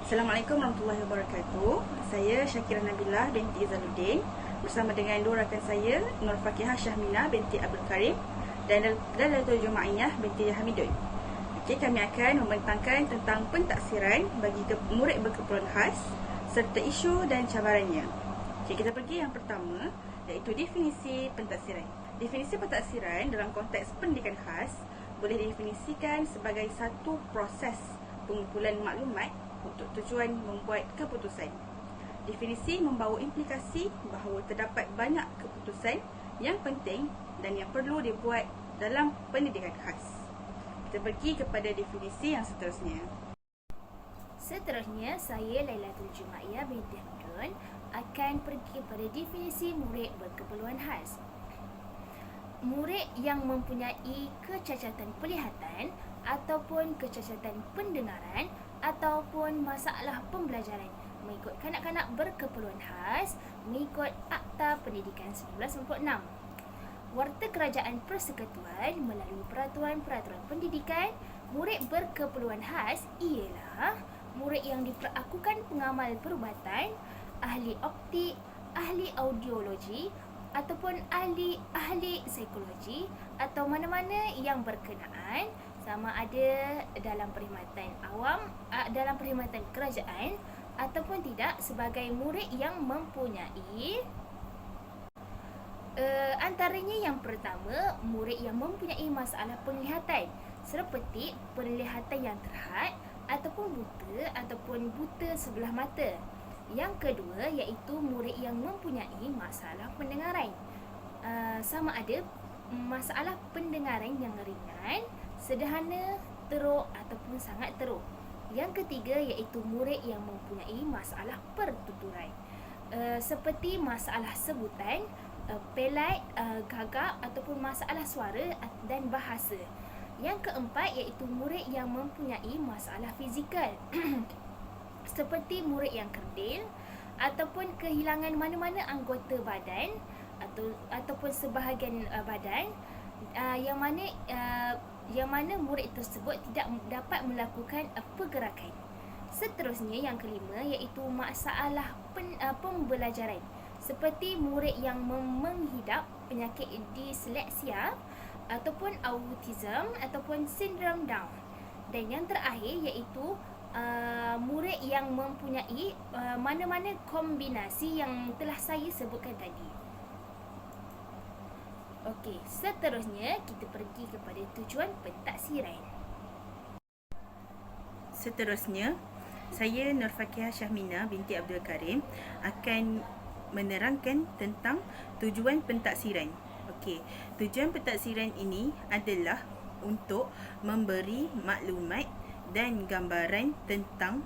Assalamualaikum warahmatullahi wabarakatuh. Saya Syakirah Nabilah binti Izaluddin bersama dengan dua rakan saya, Nur Fakihah Syahmina binti Abdul Karim dan Dalatul Jumaiyah binti Hamidun. Okey, kami akan membentangkan tentang pentaksiran bagi murid berkeperluan khas serta isu dan cabarannya. Okey, kita pergi yang pertama, iaitu definisi pentaksiran. Definisi pentaksiran dalam konteks pendidikan khas boleh didefinisikan sebagai satu proses pengumpulan maklumat untuk tujuan membuat keputusan. Definisi membawa implikasi bahawa terdapat banyak keputusan yang penting dan yang perlu dibuat dalam pendidikan khas. Kita pergi kepada definisi yang seterusnya. Seterusnya, saya Lailatul Jumaiyah binti Hamidun akan pergi kepada definisi murid berkeperluan khas. Murid yang mempunyai kecacatan penglihatan ataupun kecacatan pendengaran ataupun masalah pembelajaran mengikut kanak-kanak berkeperluan khas mengikut Akta Pendidikan 1996. Warta Kerajaan Persekutuan melalui peraturan-peraturan pendidikan, murid berkeperluan khas ialah murid yang diperlakukan pengamal perubatan, ahli optik, ahli audiologi ataupun ahli psikologi atau mana-mana yang berkenaan, sama ada dalam perkhidmatan awam, dalam perkhidmatan kerajaan ataupun tidak, sebagai murid yang mempunyai antaranya yang pertama, murid yang mempunyai masalah penglihatan seperti penglihatan yang terhad ataupun buta sebelah mata. Yang kedua iaitu murid yang mempunyai masalah pendengaran, sama ada masalah pendengaran yang ringan, sederhana, teruk ataupun sangat teruk. Yang ketiga iaitu murid yang mempunyai masalah pertuturan, seperti masalah sebutan, pelat, gagap ataupun masalah suara dan bahasa. Yang keempat iaitu murid yang mempunyai masalah fizikal seperti murid yang kerdil ataupun kehilangan mana-mana anggota badan ataupun sebahagian badan, yang mana murid tersebut tidak dapat melakukan pergerakan. Seterusnya yang kelima iaitu masalah pembelajaran seperti murid yang menghidap penyakit disleksia ataupun autism ataupun sindrom Down. Dan yang terakhir iaitu murid yang mempunyai mana-mana kombinasi yang telah saya sebutkan tadi. Okey, seterusnya kita pergi kepada tujuan pentaksiran. Seterusnya, saya Nur Fakihah Syahmina binti Abdul Karim akan menerangkan tentang tujuan pentaksiran. Okey, tujuan pentaksiran ini adalah untuk memberi maklumat dan gambaran tentang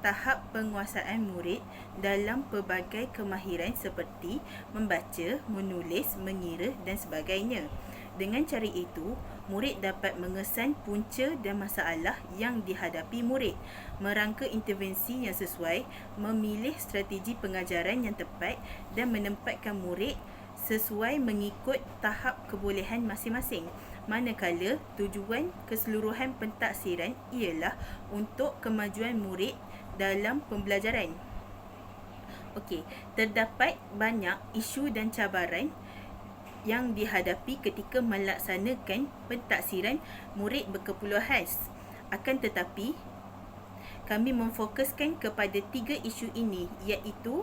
tahap penguasaan murid dalam pelbagai kemahiran seperti membaca, menulis, mengira dan sebagainya. Dengan cara itu, murid dapat mengesan punca dan masalah yang dihadapi murid, merangka intervensi yang sesuai, memilih strategi pengajaran yang tepat dan menempatkan murid sesuai mengikut tahap kebolehan masing-masing. Manakala tujuan keseluruhan pentaksiran ialah untuk kemajuan murid dalam pembelajaran. Okey, terdapat banyak isu dan cabaran yang dihadapi ketika melaksanakan pentaksiran murid berkeperluan khas. Akan tetapi, kami memfokuskan kepada 3 isu ini, iaitu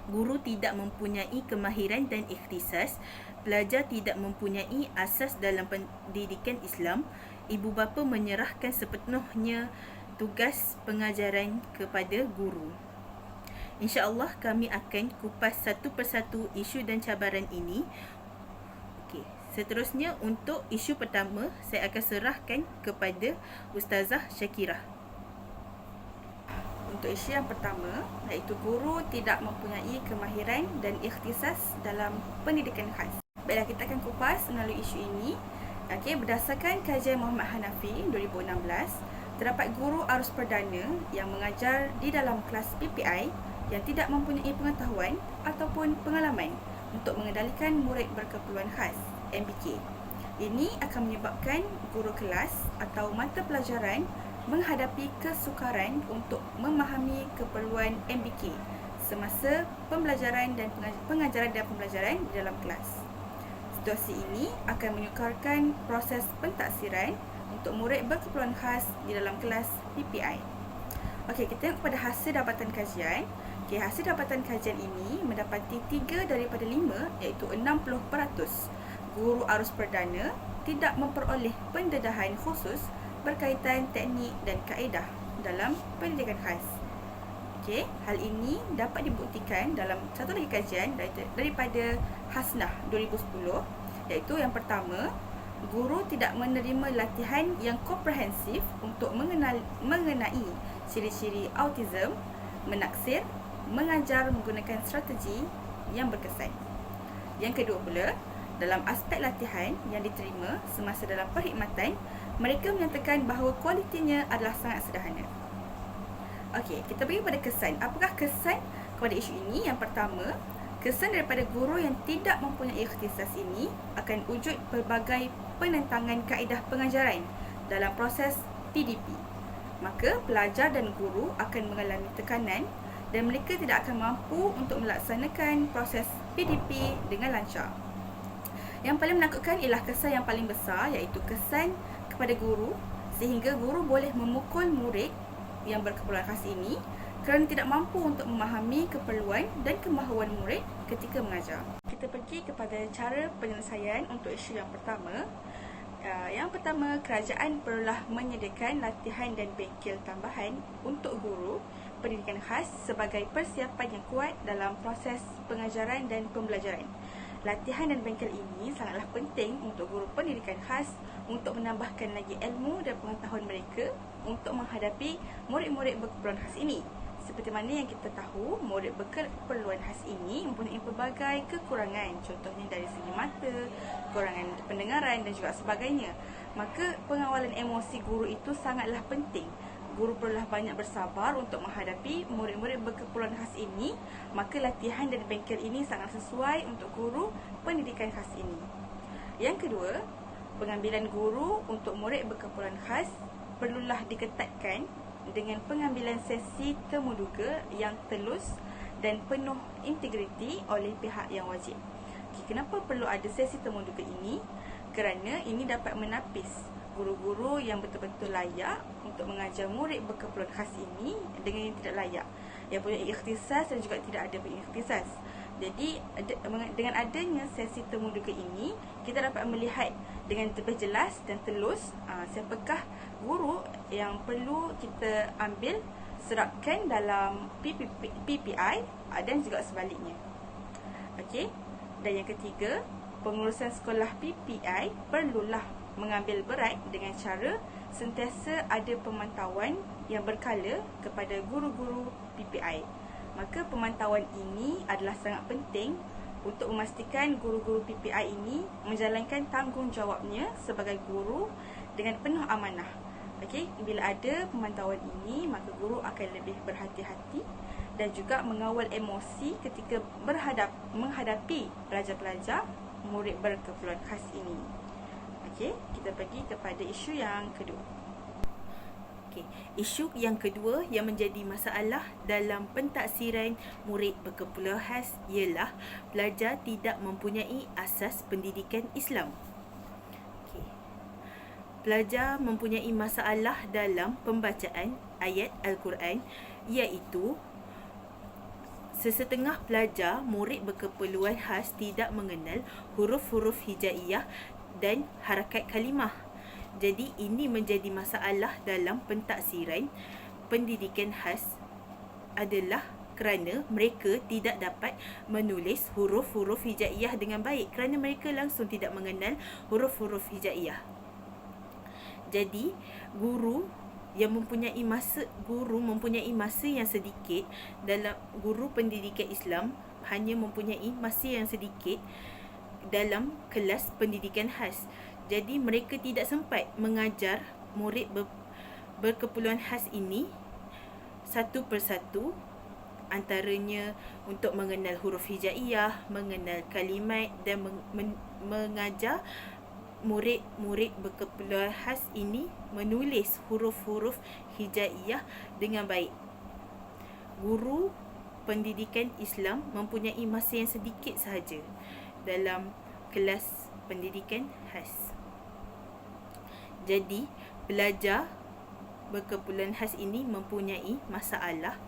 guru tidak mempunyai kemahiran dan ikhtisas, pelajar tidak mempunyai asas dalam pendidikan Islam, ibu bapa menyerahkan sepenuhnya tugas pengajaran kepada guru. InsyaAllah kami akan kupas satu persatu isu dan cabaran ini. Okey, seterusnya untuk isu pertama, saya akan serahkan kepada Ustazah Syakirah. Untuk isu yang pertama, iaitu guru tidak mempunyai kemahiran dan ikhtisas dalam pendidikan khas. Baiklah, kita akan kupas melalui isu ini. Okey, berdasarkan kajian Muhammad Hanafi 2016, terdapat guru arus perdana yang mengajar di dalam kelas PPI yang tidak mempunyai pengetahuan ataupun pengalaman untuk mengendalikan murid berkeperluan khas (MBK). Ini akan menyebabkan guru kelas atau mata pelajaran menghadapi kesukaran untuk memahami keperluan MBK semasa pembelajaran dan pengajaran dan pembelajaran di dalam kelas. Situasi ini akan menyukarkan proses pentaksiran untuk murid berkeperluan khas di dalam kelas PPI. Okey, kita tengok pada hasil dapatan kajian. Okey, hasil dapatan kajian ini mendapati 3 daripada 5 iaitu 60% guru arus perdana tidak memperoleh pendedahan khusus berkaitan teknik dan kaedah dalam pendidikan khas. Okey, hal ini dapat dibuktikan dalam satu lagi kajian daripada Hasnah 2010, iaitu yang pertama, guru tidak menerima latihan yang komprehensif untuk mengenai ciri-ciri autism, menaksir, mengajar menggunakan strategi yang berkesan. Yang kedua pula, dalam aspek latihan yang diterima semasa dalam perkhidmatan, mereka menyatakan bahawa kualitinya adalah sangat sederhana. Okey, kita pergi pada kesan. Apakah kesan kepada isu ini? Yang pertama, kesan daripada guru yang tidak mempunyai ikhtisas ini akan wujud pelbagai penentangan kaedah pengajaran dalam proses PDP. Maka pelajar dan guru akan mengalami tekanan dan mereka tidak akan mampu untuk melaksanakan proses PDP dengan lancar. Yang paling menakutkan ialah kesan yang paling besar, iaitu kesan kepada guru, sehingga guru boleh memukul murid yang berkeperluan khas ini kerana tidak mampu untuk memahami keperluan dan kemahuan murid ketika mengajar. Kita pergi kepada cara penyelesaian untuk isu yang pertama. Yang pertama, kerajaan perlulah menyediakan latihan dan bengkel tambahan untuk guru pendidikan khas sebagai persiapan yang kuat dalam proses pengajaran dan pembelajaran. Latihan dan bengkel ini sangatlah penting untuk guru pendidikan khas untuk menambahkan lagi ilmu dan pengetahuan mereka untuk menghadapi murid-murid berkeperluan khas ini. Seperti mana yang kita tahu, murid berkeperluan khas ini mempunyai pelbagai kekurangan, contohnya dari segi mata, kekurangan pendengaran dan juga sebagainya. Maka pengawalan emosi guru itu sangatlah penting. Guru perlulah banyak bersabar untuk menghadapi murid-murid berkeperluan khas ini. Maka latihan dan bengkel ini sangat sesuai untuk guru pendidikan khas ini. Yang kedua, pengambilan guru untuk murid berkeperluan khas perlulah diketatkan dengan pengambilan sesi temuduga yang telus dan penuh integriti oleh pihak yang wajib. Kenapa perlu ada sesi temuduga ini? Kerana ini dapat menapis guru-guru yang betul-betul layak untuk mengajar murid berkeperluan khas ini dengan yang tidak layak, yang punya ikhtisas dan juga tidak ada ikhtisas. Jadi dengan adanya sesi temuduga ini, kita dapat melihat dengan lebih jelas dan telus siapakah guru yang perlu kita ambil serapkan dalam PPI dan juga sebaliknya. Okey. Dan yang ketiga, pengurusan sekolah PPI perlulah mengambil berat dengan cara sentiasa ada pemantauan yang berkala kepada guru-guru PPI. Maka pemantauan ini adalah sangat penting untuk memastikan guru-guru PPI ini menjalankan tanggungjawabnya sebagai guru dengan penuh amanah. Okey, bila ada pemantauan ini, maka guru akan lebih berhati-hati dan juga mengawal emosi ketika menghadapi pelajar-pelajar murid berkeperluan khas ini. Okey, kita pergi kepada isu yang kedua. Okey, isu yang kedua yang menjadi masalah dalam pentaksiran murid berkeperluan khas ialah pelajar tidak mempunyai asas pendidikan Islam. Okey. Pelajar mempunyai masalah dalam pembacaan ayat Al-Quran, iaitu sesetengah pelajar murid berkeperluan khas tidak mengenal huruf-huruf hijaiyah dan harakat kalimah. Jadi ini menjadi masalah dalam pentaksiran pendidikan khas adalah kerana mereka tidak dapat menulis huruf-huruf hijaiyah dengan baik kerana mereka langsung tidak mengenal huruf-huruf hijaiyah. Jadi guru mempunyai masa yang sedikit dalam guru pendidikan Islam hanya mempunyai masa yang sedikit dalam kelas pendidikan khas. Jadi mereka tidak sempat mengajar murid berkeperluan khas ini satu persatu, antaranya untuk mengenal huruf hijaiyah, mengenal kalimat dan mengajar murid-murid berkeperluan khas ini menulis huruf-huruf hijaiyah dengan baik. Guru pendidikan Islam mempunyai masa yang sedikit sahaja dalam kelas pendidikan khas. Jadi, pelajar berkeperluan khas ini mempunyai masalah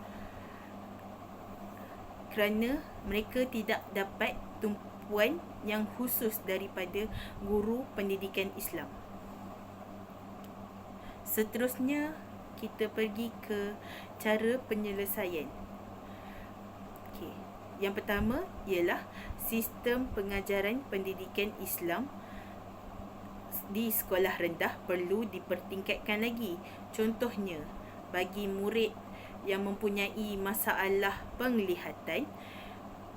kerana mereka tidak dapat tumpuan yang khusus daripada guru pendidikan Islam. Seterusnya, kita pergi ke cara penyelesaian. Okey. Yang pertama ialah sistem pengajaran pendidikan Islam di sekolah rendah perlu dipertingkatkan lagi. Contohnya, bagi murid yang mempunyai masalah penglihatan,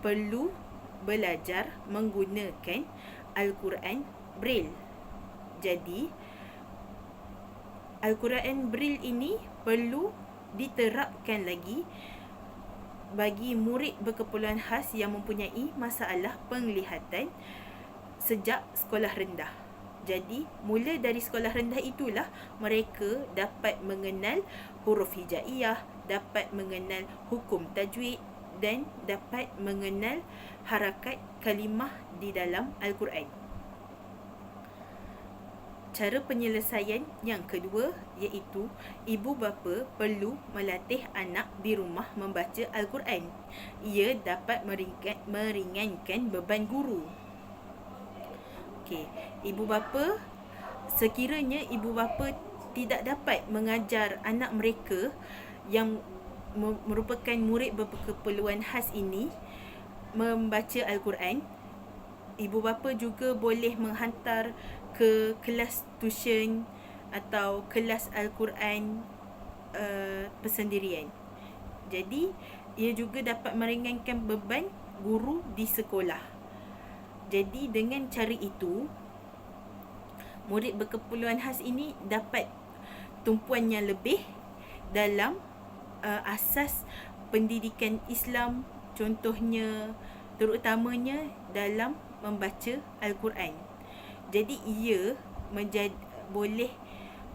perlu belajar menggunakan Al-Quran Braille. Jadi, Al-Quran Braille ini perlu diterapkan lagi bagi murid berkeperluan khas yang mempunyai masalah penglihatan sejak sekolah rendah. Jadi, mula dari sekolah rendah itulah mereka dapat mengenal huruf hijaiyah, dapat mengenal hukum tajwid dan dapat mengenal harakat kalimah di dalam Al-Quran. Cara penyelesaian yang kedua iaitu ibu bapa perlu melatih anak di rumah membaca Al-Quran. Ia dapat meringankan beban guru. Okey, ibu bapa, sekiranya ibu bapa tidak dapat mengajar anak mereka yang merupakan murid berkeperluan khas ini membaca Al-Quran, ibu bapa juga boleh menghantar ke kelas tuition atau kelas Al-Quran persendirian. Jadi, ia juga dapat meringankan beban guru di sekolah. Jadi, dengan cara itu, murid berkeperluan khas ini dapat tumpuan yang lebih dalam asas pendidikan Islam, contohnya terutamanya dalam membaca Al-Quran. Jadi, ia boleh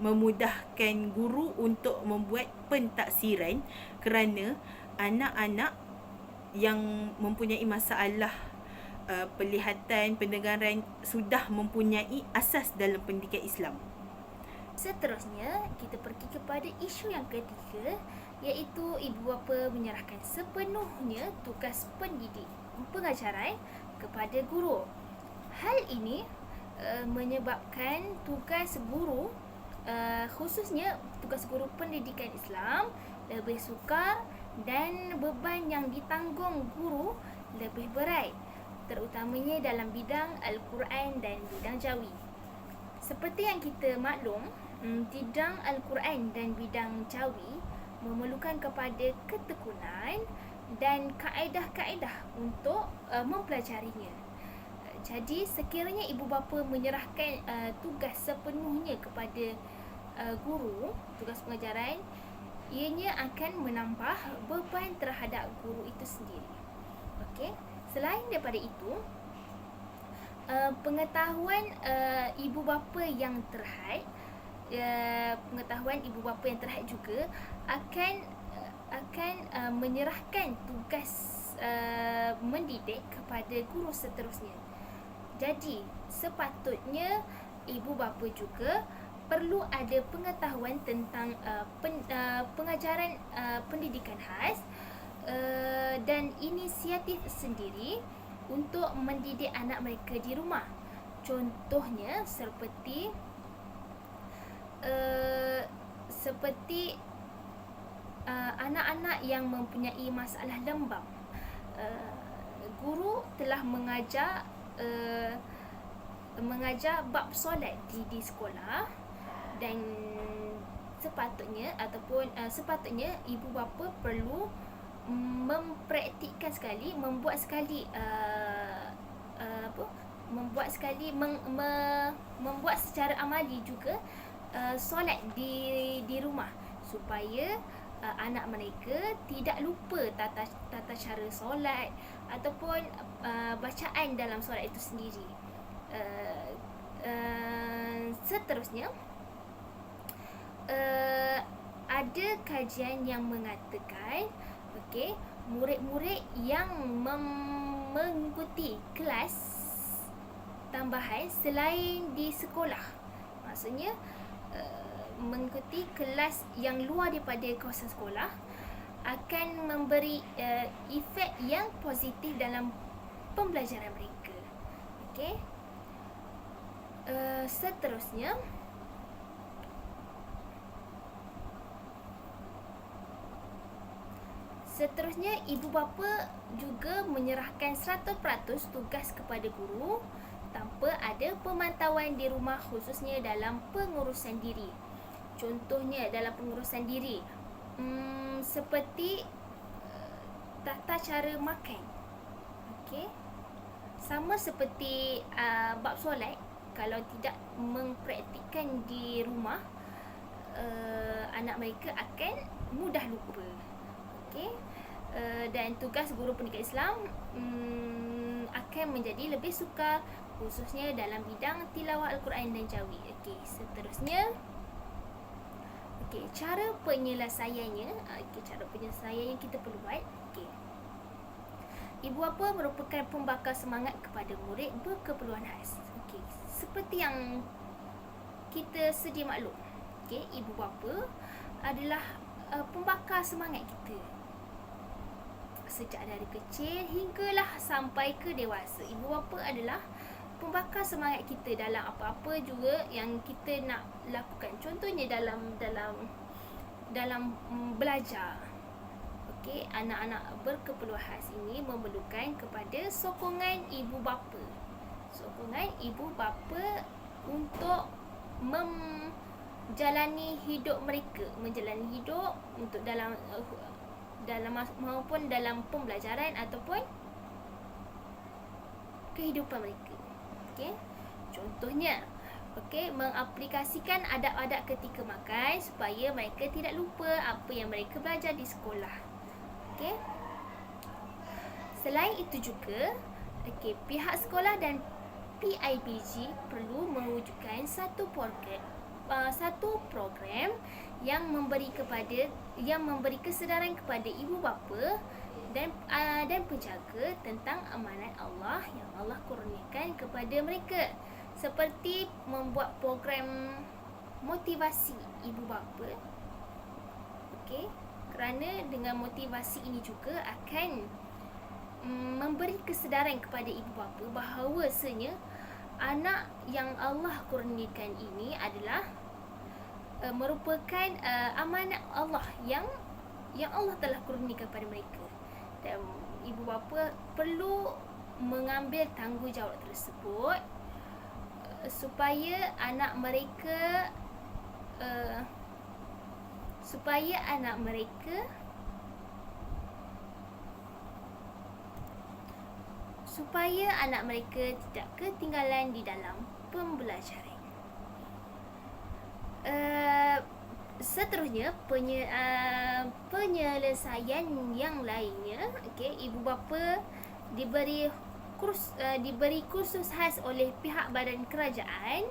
memudahkan guru untuk membuat pentaksiran kerana anak-anak yang mempunyai masalah penglihatan, pendengaran sudah mempunyai asas dalam pendidikan Islam. Seterusnya, kita pergi kepada isu yang ketiga, iaitu ibu bapa menyerahkan sepenuhnya tugas pengajaran kepada guru. Hal ini menyebabkan tugas guru, khususnya tugas guru pendidikan Islam, lebih sukar dan beban yang ditanggung guru lebih berat, terutamanya dalam bidang Al-Quran dan bidang Jawi. Seperti yang kita maklum, bidang Al-Quran dan bidang Jawi memerlukan kepada ketekunan dan kaedah-kaedah untuk mempelajarinya. Jadi, sekiranya ibu bapa menyerahkan tugas sepenuhnya kepada guru, tugas pengajaran, ianya akan menambah beban terhadap guru itu sendiri. Okey. Selain daripada itu, pengetahuan ibu bapa yang terhad, juga akan menyerahkan tugas mendidik kepada guru seterusnya. Jadi, sepatutnya ibu bapa juga perlu ada pengetahuan tentang pengajaran pendidikan khas dan inisiatif sendiri untuk mendidik anak mereka di rumah. Contohnya seperti anak-anak yang mempunyai masalah lembam. Guru telah mengajar bab solat di sekolah, dan sepatutnya ibu bapa perlu mempraktikkan sekali, membuat secara amali juga solat di rumah, supaya anak mereka tidak lupa tata cara solat ataupun bacaan dalam solat itu sendiri. Seterusnya, ada kajian yang mengatakan murid-murid yang mengikuti kelas tambahan selain di sekolah, maksudnya mengikuti kelas yang luar daripada kawasan sekolah, akan memberi efek yang positif dalam pembelajaran mereka. Seterusnya, ibu bapa juga menyerahkan 100% tugas kepada guru tanpa ada pemantauan di rumah, khususnya dalam pengurusan diri. Contohnya dalam pengurusan diri, seperti tata cara makan. Sama seperti bab solat, kalau tidak mempraktikkan di rumah, anak mereka akan mudah lupa. Dan tugas guru pendidikan Islam akan menjadi lebih sukar, khususnya dalam bidang tilawah Al-Quran dan Tajwid. Seterusnya, cara penyelesaiannya, cara penyelesaian yang kita perlu buat. Ibu bapa merupakan pembakar semangat kepada murid berkeperluan khas. Seperti yang kita sedia maklum, ibu bapa adalah pembakar semangat kita. Sejak dari kecil hinggalah sampai ke dewasa, ibu bapa adalah pembakar semangat kita dalam apa-apa juga yang kita nak lakukan. Contohnya dalam belajar. Anak-anak berkeperluan khas ini memerlukan kepada sokongan ibu bapa. Sokongan ibu bapa untuk menjalani hidup mereka, untuk dalam maupun dalam pembelajaran ataupun kehidupan mereka. Contohnya, mengaplikasikan adab-adab ketika makan supaya mereka tidak lupa apa yang mereka belajar di sekolah. Selain itu juga, pihak sekolah dan PIBG perlu mewujudkan satu program yang memberi kesedaran kepada ibu bapa dan penjaga tentang amanat Allah yang Allah kurniakan kepada mereka, seperti membuat program motivasi ibu bapa. Kerana dengan motivasi ini juga akan memberi kesedaran kepada ibu bapa bahawasanya anak yang Allah kurniakan ini adalah merupakan amanat Allah yang Allah telah kurniakan kepada mereka, dan ibu bapa perlu mengambil tanggungjawab tersebut supaya anak mereka tidak ketinggalan di dalam pembelajaran. Seterusnya, penyelesaian yang lainnya, ibu bapa diberi kursus khas oleh pihak badan kerajaan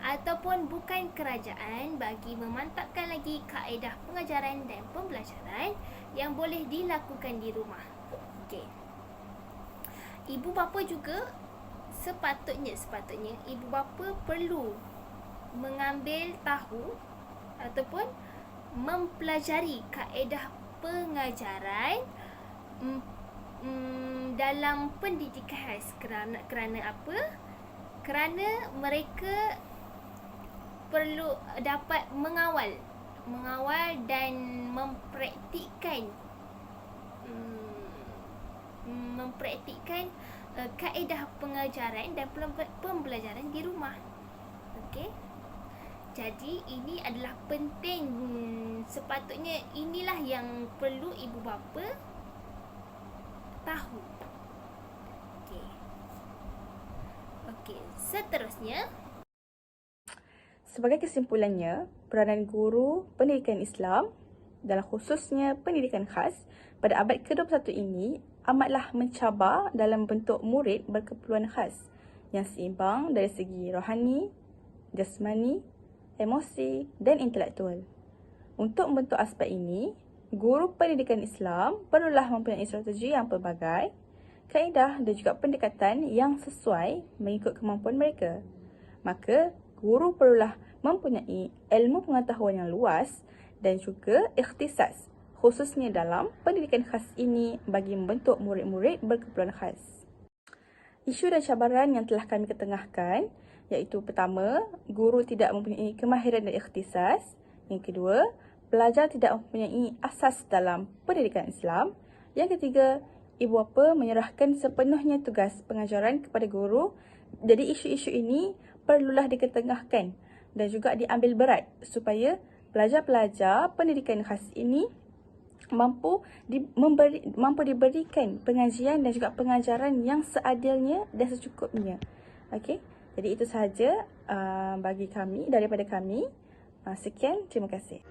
ataupun bukan kerajaan bagi memantapkan lagi kaedah pengajaran dan pembelajaran yang boleh dilakukan di rumah. Ibu bapa juga sepatutnya ibu bapa perlu mengambil tahu ataupun mempelajari kaedah pengajaran dalam pendidikan khas. Kerana apa? Kerana mereka perlu dapat mengawal dan mempraktikkan kaedah pengajaran dan pembelajaran di rumah. Jadi ini adalah penting. Sepatutnya inilah yang perlu ibu bapa tahu. Seterusnya, sebagai kesimpulannya, peranan guru pendidikan Islam dalam khususnya pendidikan khas pada abad ke-21 ini amatlah mencabar dalam bentuk murid berkeperluan khas yang seimbang dari segi rohani, jasmani, emosi dan intelektual. Untuk membentuk aspek ini, guru pendidikan Islam perlulah mempunyai strategi yang pelbagai, kaedah dan juga pendekatan yang sesuai mengikut kemampuan mereka. Maka, guru perlulah mempunyai ilmu pengetahuan yang luas dan juga ikhtisas, khususnya dalam pendidikan khas ini bagi membentuk murid-murid berkeperluan khas. Isu dan cabaran yang telah kami ketengahkan iaitu pertama, guru tidak mempunyai kemahiran dan ikhtisas. Yang kedua, pelajar tidak mempunyai asas dalam pendidikan Islam. Yang ketiga, ibu bapa menyerahkan sepenuhnya tugas pengajaran kepada guru. Jadi isu-isu ini perlulah diketengahkan dan juga diambil berat supaya pelajar-pelajar pendidikan khas ini mampu diberikan pengajian dan juga pengajaran yang seadilnya dan secukupnya. Okey, jadi itu sahaja daripada kami. Sekian, terima kasih.